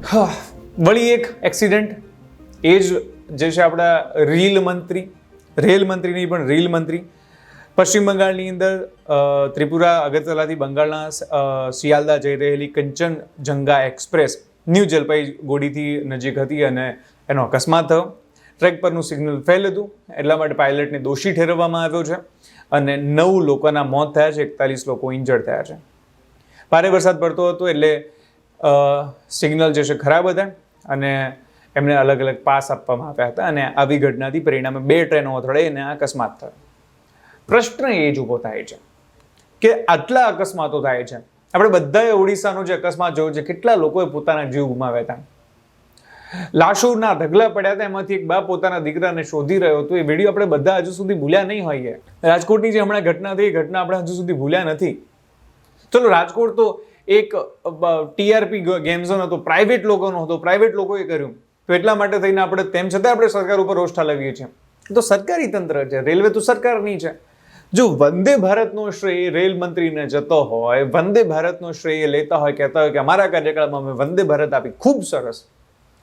વળી એક એક્સિડન્ટ, એ જ જે છે આપણા રેલ મંત્રી નહીં પણ રેલ મંત્રી પશ્ચિમ બંગાળની અંદર ત્રિપુરા અગરતલાથી બંગાળના શિયાલદા જઈ રહેલી કંચનજંગા એક્સપ્રેસ ન્યૂ જલપાઈગુડીથી નજીક હતી અને એનો અકસ્માત થયો. ટ્રેક પરનું સિગ્નલ ફેલ હતું, એટલા માટે પાયલટને દોષી ઠેરવવામાં આવ્યો છે અને 9 લોકોના મોત થયા છે, 41 લોકો ઇન્જર્ડ થયા છે. ભારે વરસાદ પડતો હતો એટલે સિગ્નલ જે છે ખરાબ હતા અને એમને અલગ અલગ પાસ આપવામાં આવ્યા હતા અને આવી ઘટનાથી પરિણામે 2 ટ્રેનો અથડાઈ અને અકસ્માત થયો. પ્રશ્ન એ જ ઊભો થાય છે કે આટલા અકસ્માતો થાય છે, આપણે બધાએ ઓડિશાનો જે અકસ્માત જોયો છે, કેટલા લોકોએ પોતાના જીવ ગુમાવ્યા હતા, લાશોના ઢગલા પડ્યા હતા, એમાંથી એક બાપ પોતાના દીકરાને શોધી રહ્યો હતો. એ વિડીયો આપણે બધા હજુ સુધી ભૂલ્યા નહીં હોઈએ. રાજકોટની જે હમણાં ઘટના થઈ, એ ઘટના આપણે હજુ સુધી ભૂલ્યા નથી. ચલો, રાજકોટ તો એક ટીઆરપી ગેમ ઝોન હતો, પ્રાઇવેટ લોકોનો હતો, પ્રાઇવેટ લોકોએ કર્યું, તો એટલા માટે થઈને આપણે તેમ છતાં આપણે સરકાર ઉપર રોષ ઠાલવીએ છીએ. તો સરકારી તંત્ર છે, રેલવે તો સરકારની છે. જો વંદે ભારતનો શ્રેય રેલ મંત્રીને જતો હોય, વંદે ભારતનો શ્રેય લેતા હોય, કહેતા હોય કે અમારા કાર્યકાળમાં અમે વંદે ભારત આપી, ખૂબ સરસ,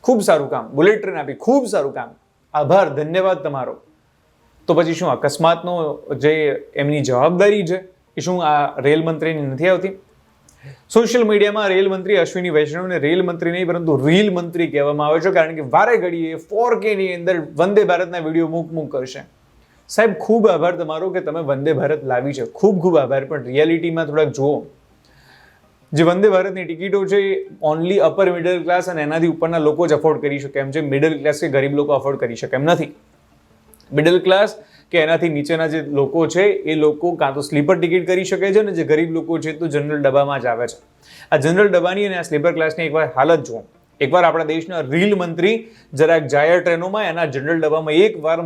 ખૂબ સારું કામ, બુલેટ ટ્રેન આપી, ખૂબ સારું કામ, આભાર, ધન્યવાદ તમારો, તો પછી શું અકસ્માતનો જે એમની જવાબદારી છે એ શું આ રેલ મંત્રીની નથી આવતી? સોશિયલ મીડિયામાં રેલ મંત્રી અશ્વિની વૈષ્ણવને રેલ મંત્રી નહીં પરંતુ રીલ મંત્રી કહેવામાં આવે છે, કારણ કે વારે ઘડીએ 4K ની અંદર વંદે ભારતના વિડીયો મૂક કરશે. સાહેબ, ખૂબ આભાર તમારો કે તમે વંદે ભારત લાવી છે, ખૂબ ખૂબ આભાર, પણ રિયાલિટીમાં થોડાક જુઓ. જે વંદે ભારતની ટિકિટો છે એ ઓનલી અપર મિડલ ક્લાસ અને એનાથી ઉપરના લોકો જ અફોર્ડ કરી શકે એમ છે. મિડલ ક્લાસ કે ગરીબ લોકો અફોર્ડ કરી શકે એમ નથી. મિડલ ક્લાસ કે એનાથી નીચેના જે લોકો છે એ લોકો કાં તો સ્લીપર ટિકિટ કરી શકે છે, અને જે ગરીબ લોકો છે તો જનરલ ડબ્બામાં જ આવે છે. આ જનરલ ડબ્બાની અને આ સ્લીપર ક્લાસની એકવાર હાલત જુઓ. એકવાર આપણા દેશના રેલ મંત્રી જરાક જાયર ટ્રેનોમાં એના જનરલ ડબ્બામાં એકવાર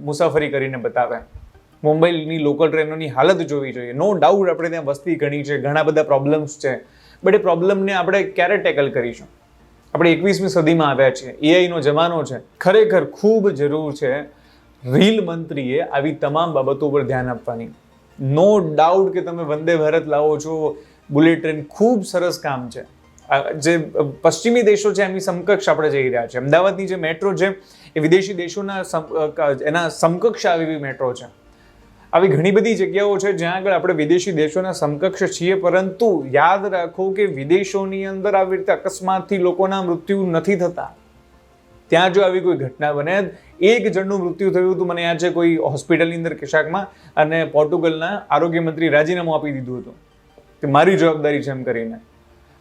મુસાફરી કરીને બતાવે. મુંબઈની લોકલ ટ્રેનોની હાલત જોવી જોઈએ. નો ડાઉટ આપણે ત્યાં વસ્તી ઘણી છે, ઘણા બધા પ્રોબ્લેમ્સ છે, બટ એ પ્રોબ્લેમને આપણે ક્યારે ટેકલ કરીશું? આપણે 21મી સદીમાં આવ્યા છીએ, એઆઈનો જમાનો છે. ખરેખર ખૂબ જરૂર છે રેલ મંત્રીએ આવી તમામ બાબતો પર ધ્યાન આપવાની. નો ડાઉટ કે તમે વંદે ભારત લાવો છો, બુલેટ ટ્રેન, ખૂબ સરસ કામ છે. જે પશ્ચિમી દેશો છે એમની સમકક્ષ આપણે જઈ રહ્યા છે. અમદાવાદની જે મેટ્રો છે એ વિદેશી દેશોના એના સમકક્ષ આવી મેટ્રો છે. આવી ઘણી બધી જગ્યાઓ છે જ્યાં આગળ આપણે વિદેશી દેશોના સમકક્ષ છીએ, પરંતુ યાદ રાખો કે વિદેશોની અંદર આવી રીતે અકસ્માતથી લોકોના મૃત્યુ નથી થતા. ત્યાં જો આવી કોઈ ઘટના બને, એક જણનું મૃત્યુ થયું હતું, મને યાદ છે, કોઈ હોસ્પિટલની અંદર કેશાકમાં, અને પોર્ટુગલના આરોગ્ય મંત્રી રાજીનામું આપી દીધું હતું કે મારી જવાબદારી છે એમ કરીને.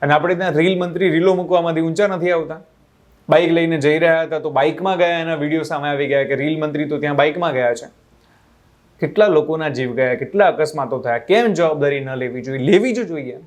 અને આપણે ત્યાં રેલ મંત્રી રીલો મૂકવામાંથી ઊંચા નથી આવતા. બાઇક લઈને જઈ રહ્યા હતા તો બાઇકમાં ગયા, એના વિડીયો સામે આવી ગયા કે રેલ મંત્રી તો ત્યાં બાઇકમાં ગયા છે. કેટલા લોકોના જીવ ગયા, કેટલા અકસ્માતો થયા, કેમ જવાબદારી ન લેવી જોઈએ? લેવી જ જોઈએ.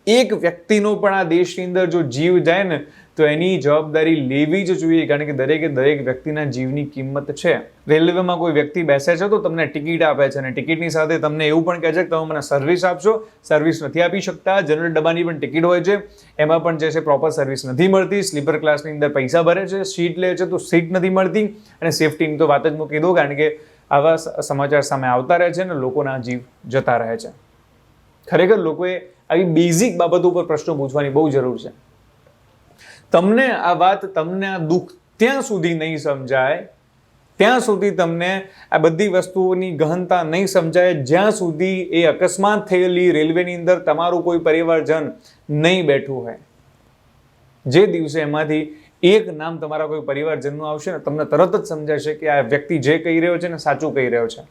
એક વ્યક્તિનો પણ આ દેશની અંદર જો જીવ જાય ને તો એની જવાબદારી લેવી જ જોઈએ, કારણ કે દરેક વ્યક્તિના જીવની કિંમત છે. રેલવેમાં કોઈ વ્યક્તિ બેસે છે તો તમને ટિકિટ આપે છે અને ટિકિટની સાથે તમને એવું પણ કહે છે કે તમે મને સર્વિસ આપશો. સર્વિસ નથી આપી શકતા. જનરલ ડબ્બાની પણ ટિકિટ હોય છે, એમાં પણ જે છે પ્રોપર સર્વિસ નથી મળતી. સ્લીપર ક્લાસની અંદર પૈસા ભરે છે, સીટ લે છે તો સીટ નથી મળતી. અને સેફટીની તો વાત જ મૂકી દો, કારણ કે આવા સમાચાર સામે આવતા રહે છે અને લોકોના જીવ જતા રહે છે. ખરેખર લોકોએ આવી બેઝિક બાબતો પર પ્રશ્નો પૂછવાની બહુ જરૂર છે. તમને આ વાત, તમને આ દુઃખ ત્યાં સુધી નહીં સમજાય, ત્યાં સુધી તમને આ બધી વસ્તુઓની ગહનતા નહીં સમજાય, જ્યાં સુધી એ અકસ્માત થયેલી રેલવેની અંદર તમારું કોઈ પરિવારજન નહીં બેઠું હોય. જે દિવસે એમાંથી એક નામ તમારા કોઈ પરિવારજનનું આવશે ને, તમને તરત જ સમજાશે કે આ વ્યક્તિ જે કહી રહ્યો છે ને સાચું કહી રહ્યો છે.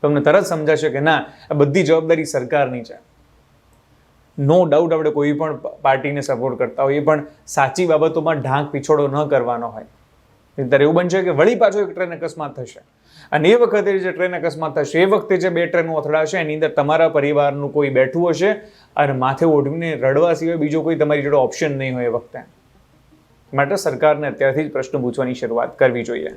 તમને તરત સમજાશે કે ના, આ બધી જવાબદારી સરકારની છે. નો ડાઉટ આપણે કોઈ પણ પાર્ટીને સપોર્ટ કરતા હોઈએ, પણ સાચી બાબતોમાં ઢાંક પીછોડો ન કરવાનો હોય. ત્યારે એવું બનશે કે વળી પાછો એક ટ્રેન અકસ્માત થશે, અને એ વખતે જે ટ્રેન અકસ્માત થશે એ વખતે જે 2 ટ્રેનો અથડાશે એની અંદર તમારા પરિવારનું કોઈ બેઠું હશે અને માથે ઓઢીને રડવા સિવાય બીજો કોઈ તમારી જોડે ઓપ્શન નહીં હોય એ વખતે. માટે સરકારને અત્યારથી જ પ્રશ્ન પૂછવાની શરૂઆત કરવી જોઈએ.